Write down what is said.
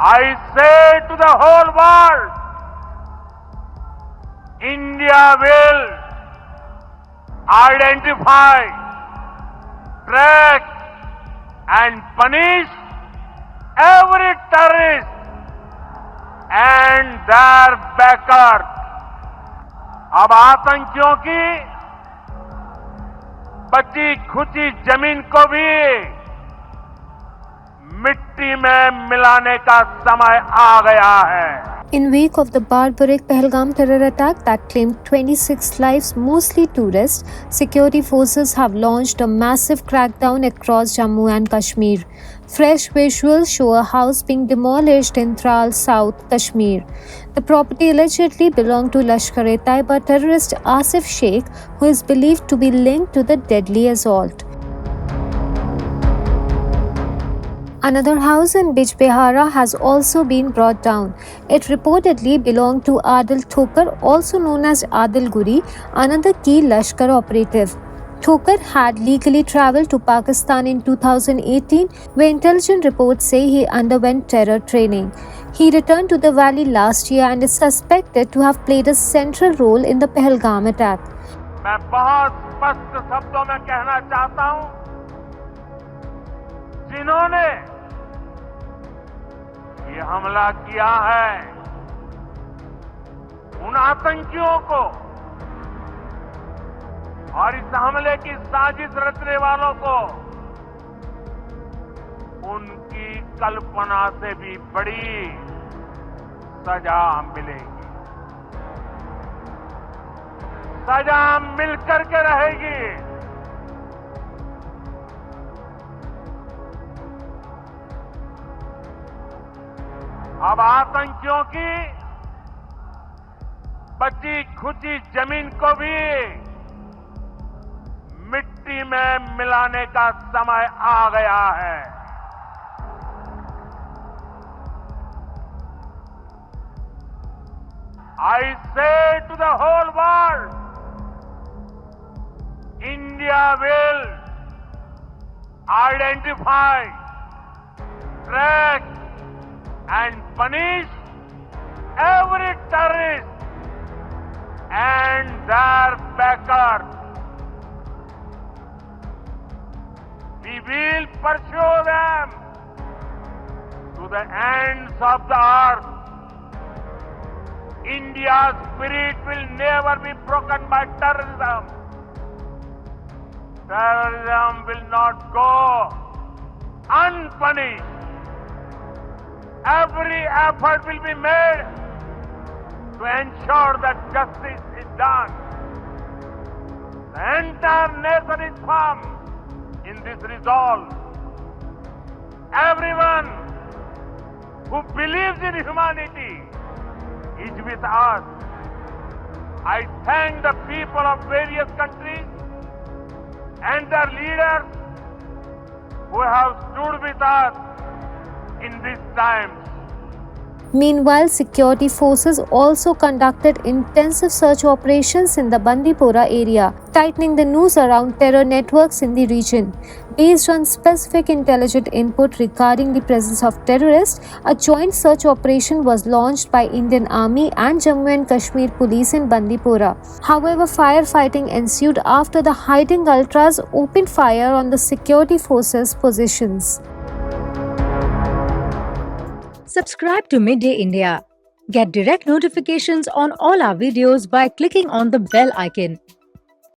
I say to the whole world, India will identify, track and punish every terrorist and their backer. अब आतंकियों की बची खुची जमीन को भी मिट्टी में मिलाने का समय आ गया है. In wake of the barbaric Pahalgam terror attack that claimed 26 lives, mostly tourists, security forces have launched a massive crackdown across Jammu and Kashmir. Fresh visuals show a house being demolished in Tral, South Kashmir. The property allegedly belonged to Lashkar-e-Taiba terrorist Asif Sheikh, who is believed to be linked to the deadly assault. Another house in Bijbehara has also been brought down. It reportedly belonged to Adil Thokar, also known as Adil Guri, another key Lashkar operative. Thokar had legally travelled to Pakistan in 2018, where intelligence reports say he underwent terror training. He returned to the valley last year and is suspected to have played a central role in the Pahalgam attack. मैं बहुत स्पष्ट शब्दों में कहना चाहता हूं, जिन्होंने ये हमला किया है, उन आतंकियों को और इस हमले की साजिश रचने वालों को उनकी कल्पना से भी बड़ी सजा मिलेगी. सजा मिलकर के रहेगी. अब आतंकियों की बची खुची जमीन को भी मिट्टी में मिलाने का समय आ गया है. I say to the whole world, India will identify, track and punish every terrorist and their backer. We will pursue them to the ends of the earth. India's spirit will never be broken by terrorism. Terrorism will not go unpunished. Every effort will be made to ensure that justice is done. The entire nation is firm in this resolve. Everyone who believes in humanity is with us. I thank the people of various countries and their leaders who have stood with us in these times. Meanwhile, security forces also conducted intensive search operations in the Bandipora area, tightening the noose around terror networks in the region. Based on specific intelligence input regarding the presence of terrorists, a joint search operation was launched by Indian Army and Jammu and Kashmir Police in Bandipora. However, firefighting ensued after the hiding ultras opened fire on the security forces' positions. Subscribe to Midday India. Get direct notifications on all our videos by clicking on the bell icon.